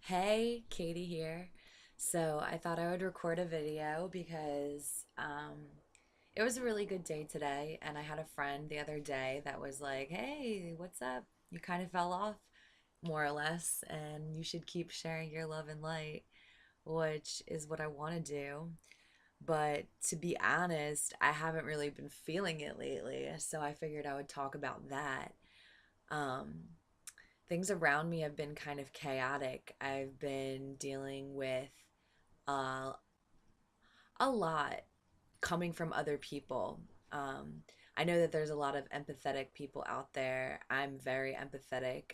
Hey, Katie here. So I thought I would record a video because it was a really good day today, and I had a friend the other day that was like, "Hey, what's up? You kind of fell off, more or less, and you should keep sharing your love and light," which is what I want to do. But to be honest, I haven't really been feeling it lately, so I figured I would talk about that. Um, Things around me have been kind of chaotic. I've been dealing with uh, a lot coming from other people. Um, I know that there's a lot of empathetic people out there. I'm very empathetic.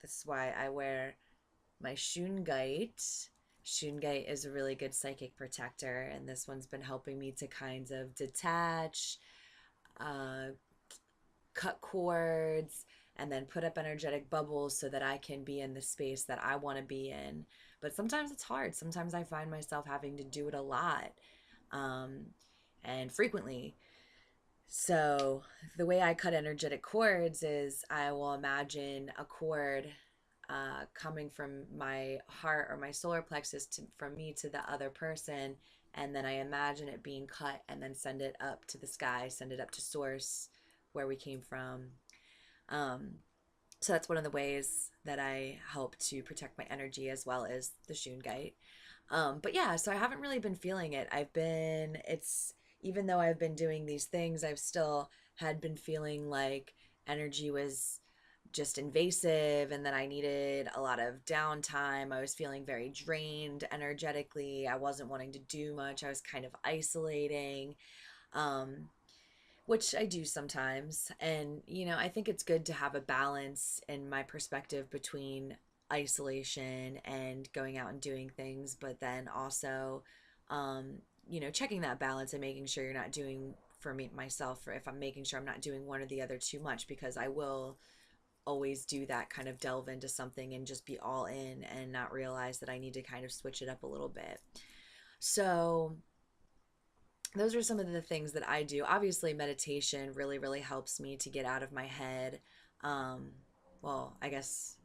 This is why I wear my shungite. Shungite is a really good psychic protector, and this one's been helping me to kind of detach, uh, cut cords, and then put up energetic bubbles so that I can be in the space that I want to be in. But sometimes it's hard. Sometimes I find myself having to do it a lot, um, and frequently. So the way I cut energetic cords is I will imagine a cord coming from my heart or my solar plexus from me to the other person, and then I imagine it being cut and then send it up to the sky, send it up to source where we came from. Um, so that's one of the ways that I help to protect my energy as well as the shungite. But yeah, so I haven't really been feeling it. Even though I've been doing these things, I've still had been feeling like energy was just invasive and that I needed a lot of downtime. I was feeling very drained energetically. I wasn't wanting to do much. I was kind of isolating. Um, which I do sometimes. And, I think it's good to have a balance in my perspective between isolation and going out and doing things, but then also, checking that balance and making sure you're not doing for me myself, or if I'm making sure I'm not doing one or the other too much, because I will always do that, kind of delve into something and just be all in and not realize that I need to kind of switch it up a little bit. So those are some of the things that I do. Obviously, meditation really, really helps me to get out of my head. Um, well, I guess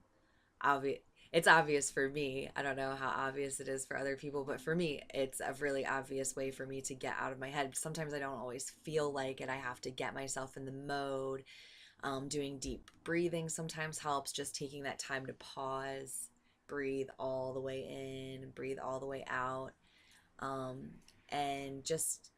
obvious. It's obvious for me. I don't know how obvious it is for other people, but for me, it's a really obvious way for me to get out of my head. Sometimes I don't always feel like it. I have to get myself in the mode. Doing deep breathing sometimes helps, just taking that time to pause, breathe all the way in, breathe all the way out, um, and just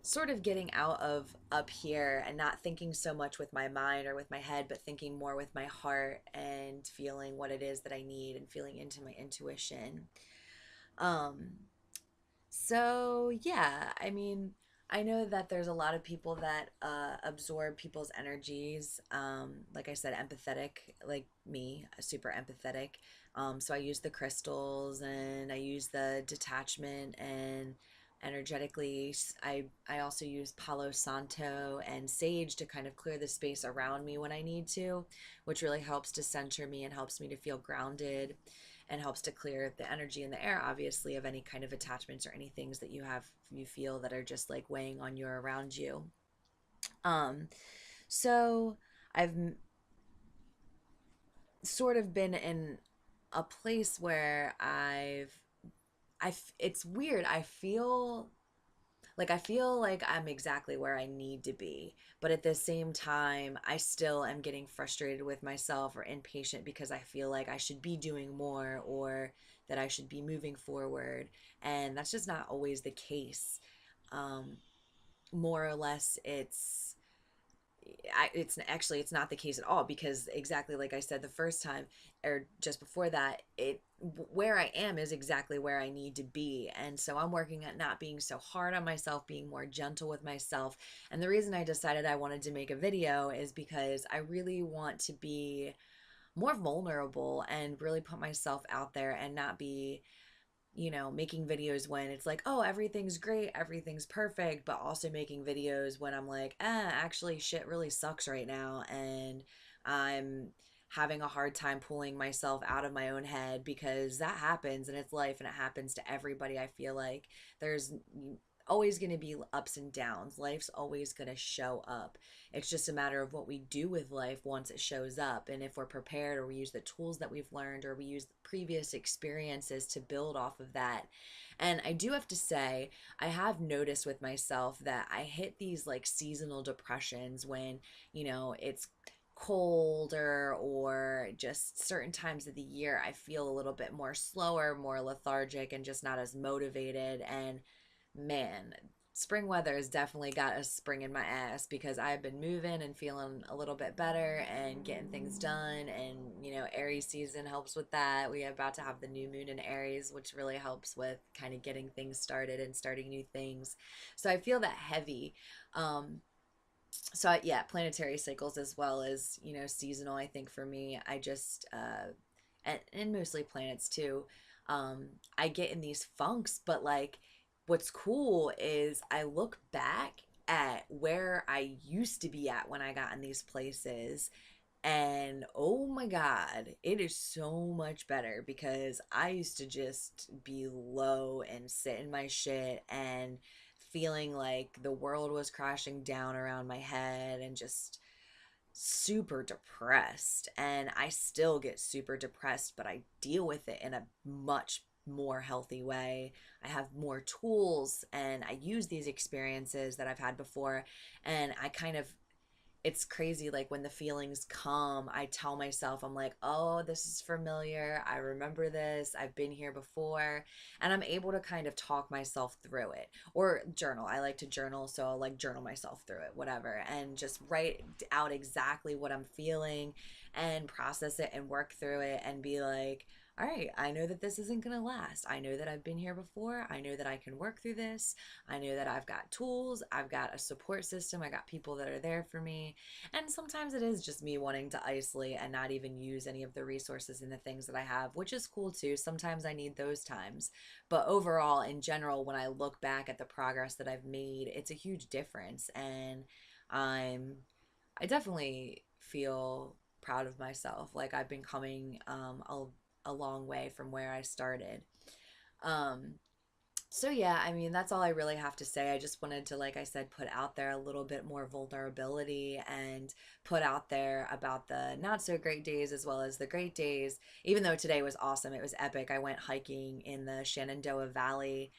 sort of getting out of up here and not thinking so much with my mind or with my head, but thinking more with my heart and feeling what it is that I need and feeling into my intuition. Um, so yeah, I mean, I know that there's a lot of people that absorb people's energies. Like I said, empathetic, like me, super empathetic. So I use the crystals and I use the detachment and energetically. I also use Palo Santo and sage to kind of clear the space around me when I need to, which really helps to center me and helps me to feel grounded and helps to clear the energy in the air, obviously, of any kind of attachments or any things that you feel that are just like weighing on you or around you. um so I've sort of been in a place where it's weird. I feel like I'm exactly where I need to be, but at the same time, I still am getting frustrated with myself or impatient because I feel like I should be doing more or that I should be moving forward. And that's just not always the case. Um, More or less, it's not the case at all, because exactly like I said the first time or just before that, it where I am is exactly where I need to be. And so I'm working at not being so hard on myself, being more gentle with myself. And the reason I decided I wanted to make a video is because I really want to be more vulnerable and really put myself out there and not be, making videos when it's like, oh, everything's great, everything's perfect, but also making videos when I'm like, actually, shit really sucks right now. And I'm having a hard time pulling myself out of my own head, because that happens and it's life and it happens to everybody. I feel like there's always going to be ups and downs. Life's always going to show up. It's just a matter of what we do with life once it shows up. And if we're prepared, or we use the tools that we've learned, or we use previous experiences to build off of that. And I do have to say, I have noticed with myself that I hit these like seasonal depressions when, it's colder, or just certain times of the year I feel a little bit more slower, more lethargic, and just not as motivated. And man, spring weather has definitely got a spring in my ass, because I've been moving and feeling a little bit better and getting things done. And, Aries season helps with that. We are about to have the new moon in Aries, which really helps with kind of getting things started and starting new things. So I feel that heavy. Yeah, planetary cycles as well as, seasonal. I think for me, I just, and mostly planets too. um I get in these funks, but like, what's cool is I look back at where I used to be at when I got in these places, and oh my God, it is so much better, because I used to just be low and sit in my shit and feeling like the world was crashing down around my head, and just super depressed. And I still get super depressed, but I deal with it in a much more healthy way. I have more tools, and I use these experiences that I've had before, and I kind of, it's crazy, like when the feelings come, I tell myself, I'm like, oh, this is familiar, I remember this, I've been here before. And I'm able to kind of talk myself through it, or journal. I like to journal, so I'll like journal myself through it, whatever, and just write out exactly what I'm feeling, and process it and work through it, and be like, all right, I know that this isn't going to last. I know that I've been here before. I know that I can work through this. I know that I've got tools. I've got a support system. I got people that are there for me. And sometimes it is just me wanting to isolate and not even use any of the resources and the things that I have, which is cool too. Sometimes I need those times. But overall, in general, when I look back at the progress that I've made, it's a huge difference. And I'm, I definitely feel proud of myself. Like I've been coming a long way from where I started. Um, so yeah, I mean, that's all I really have to say. I just wanted to, like I said, put out there a little bit more vulnerability, and put out there about the not so great days as well as the great days. Even though today was awesome, it was epic. I went hiking in the Shenandoah Valley.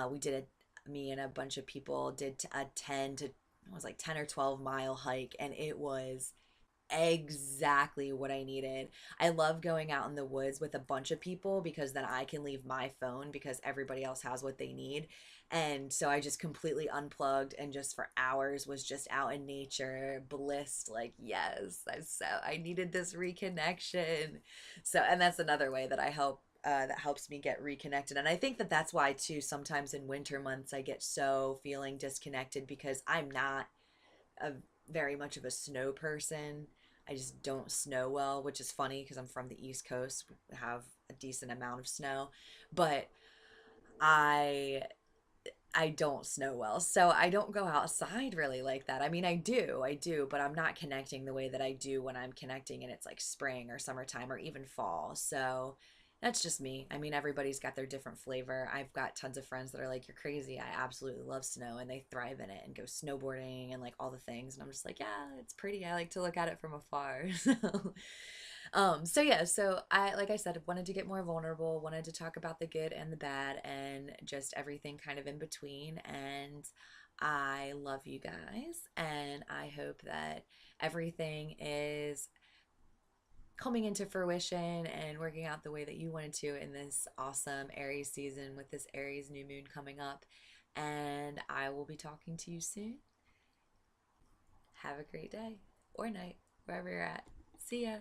We did me and a bunch of people did a 10 to, it was like 10 or 12 mile hike, and it was exactly what I needed. I love going out in the woods with a bunch of people, because then I can leave my phone, because everybody else has what they need. And so I just completely unplugged, and just for hours was just out in nature, blissed, like, yes, I needed this reconnection. So, and that's another way that I help that helps me get reconnected. And I think that that's why too, sometimes in winter months I get so feeling disconnected, because I'm not a very much of a snow person. I just don't snow well, which is funny because I'm from the East Coast. We have a decent amount of snow, but I I don't snow well. So I don't go outside really like that. I mean, I do, but I'm not connecting the way that I do when I'm connecting and it's like spring or summertime or even fall. So that's just me. I mean, everybody's got their different flavor. I've got tons of friends that are like, you're crazy. I absolutely love snow, and they thrive in it and go snowboarding and like all the things. And I'm just like, yeah, it's pretty. I like to look at it from afar. So I, like I said, wanted to get more vulnerable, wanted to talk about the good and the bad, and just everything kind of in between. And I love you guys, and I hope that everything is coming into fruition and working out the way that you wanted to in this awesome Aries season, with this Aries new moon coming up. And I will be talking to you soon. Have a great day or night, wherever you're at. See ya.